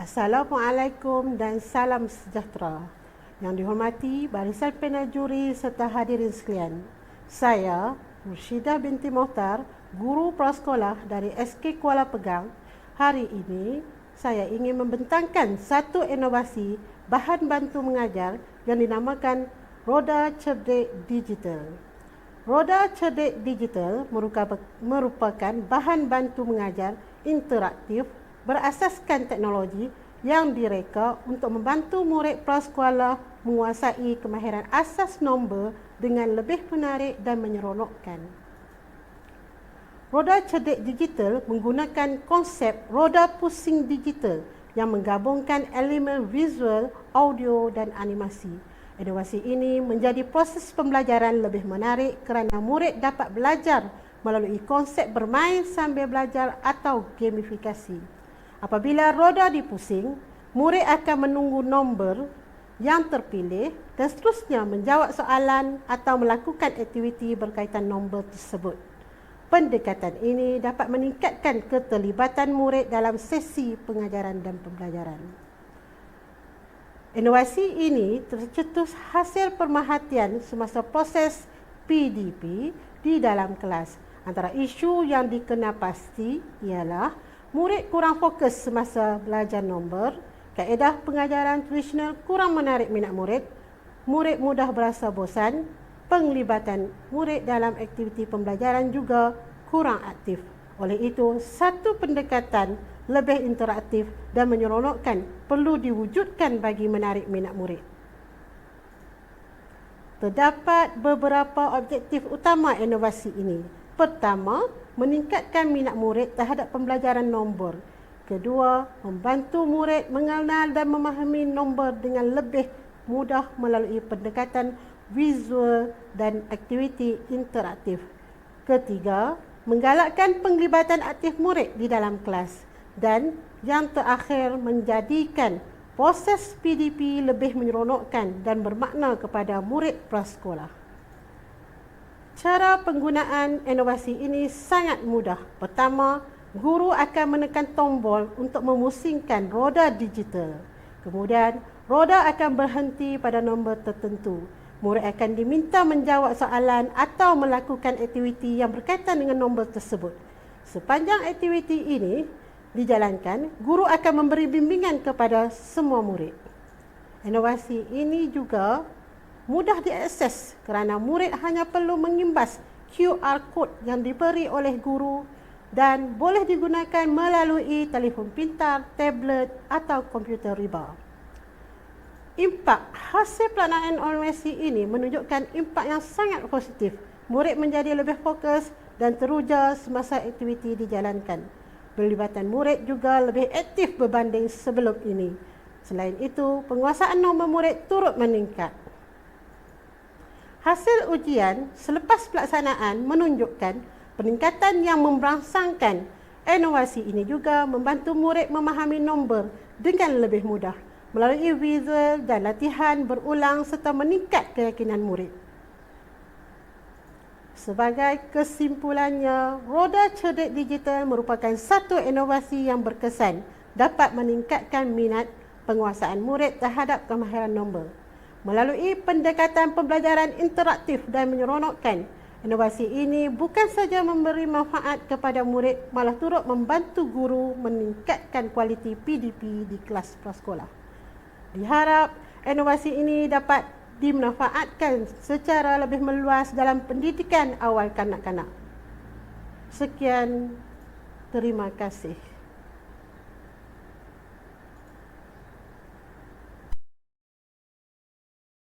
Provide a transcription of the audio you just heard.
Assalamualaikum dan salam sejahtera. Yang dihormati barisan panel juri serta hadirin sekalian. Saya, Murshidah binti Mohtar, guru prasekolah dari SK Kuala Pegang. Hari ini, saya ingin membentangkan satu inovasi bahan bantu mengajar yang dinamakan Roda Cerdik Digital. Roda Cerdik Digital merupakan bahan bantu mengajar interaktif berasaskan teknologi yang direka untuk membantu murid prasekolah menguasai kemahiran asas nombor dengan lebih menarik dan menyeronokkan. Roda cerdik digital menggunakan konsep roda pusing digital yang menggabungkan elemen visual, audio dan animasi. Inovasi ini menjadi proses pembelajaran lebih menarik kerana murid dapat belajar melalui konsep bermain sambil belajar atau gamifikasi. Apabila roda dipusing, murid akan menunggu nombor yang terpilih dan seterusnya menjawab soalan atau melakukan aktiviti berkaitan nombor tersebut. Pendekatan ini dapat meningkatkan keterlibatan murid dalam sesi pengajaran dan pembelajaran. Inovasi ini tercetus hasil pemerhatian semasa proses PDP di dalam kelas. Antara isu yang dikenal pasti ialah murid kurang fokus semasa belajar nombor, kaedah pengajaran tradisional kurang menarik minat murid, murid mudah berasa bosan, penglibatan murid dalam aktiviti pembelajaran juga kurang aktif. Oleh itu, satu pendekatan lebih interaktif dan menyeronokkan perlu diwujudkan bagi menarik minat murid. Terdapat beberapa objektif utama inovasi ini. Pertama, meningkatkan minat murid terhadap pembelajaran nombor. Kedua, membantu murid mengenal dan memahami nombor dengan lebih mudah melalui pendekatan visual dan aktiviti interaktif. Ketiga, menggalakkan penglibatan aktif murid di dalam kelas. Dan yang terakhir, menjadikan proses PDP lebih menyeronokkan dan bermakna kepada murid prasekolah. Cara penggunaan inovasi ini sangat mudah. Pertama, guru akan menekan tombol untuk memusingkan roda digital. Kemudian, roda akan berhenti pada nombor tertentu. Murid akan diminta menjawab soalan atau melakukan aktiviti yang berkaitan dengan nombor tersebut. Sepanjang aktiviti ini dijalankan, guru akan memberi bimbingan kepada semua murid. Inovasi ini juga mudah diakses kerana murid hanya perlu mengimbas QR code yang diberi oleh guru dan boleh digunakan melalui telefon pintar, tablet atau komputer riba. Impak hasil pelaksanaan inovasi ini menunjukkan impak yang sangat positif. Murid menjadi lebih fokus dan teruja semasa aktiviti dijalankan. Pelibatan murid juga lebih aktif berbanding sebelum ini. Selain itu, penguasaan nombor murid turut meningkat. Hasil ujian selepas pelaksanaan menunjukkan peningkatan yang memberangsangkan. Inovasi ini juga membantu murid memahami nombor dengan lebih mudah melalui visual dan latihan berulang serta meningkat keyakinan murid. Sebagai kesimpulannya, roda cerdik digital merupakan satu inovasi yang berkesan dapat meningkatkan minat penguasaan murid terhadap kemahiran nombor. Melalui pendekatan pembelajaran interaktif dan menyeronokkan, inovasi ini bukan saja memberi manfaat kepada murid, malah turut membantu guru meningkatkan kualiti PDP di kelas prasekolah. Diharap inovasi ini dapat dimanfaatkan secara lebih meluas dalam pendidikan awal kanak-kanak. Sekian, terima kasih.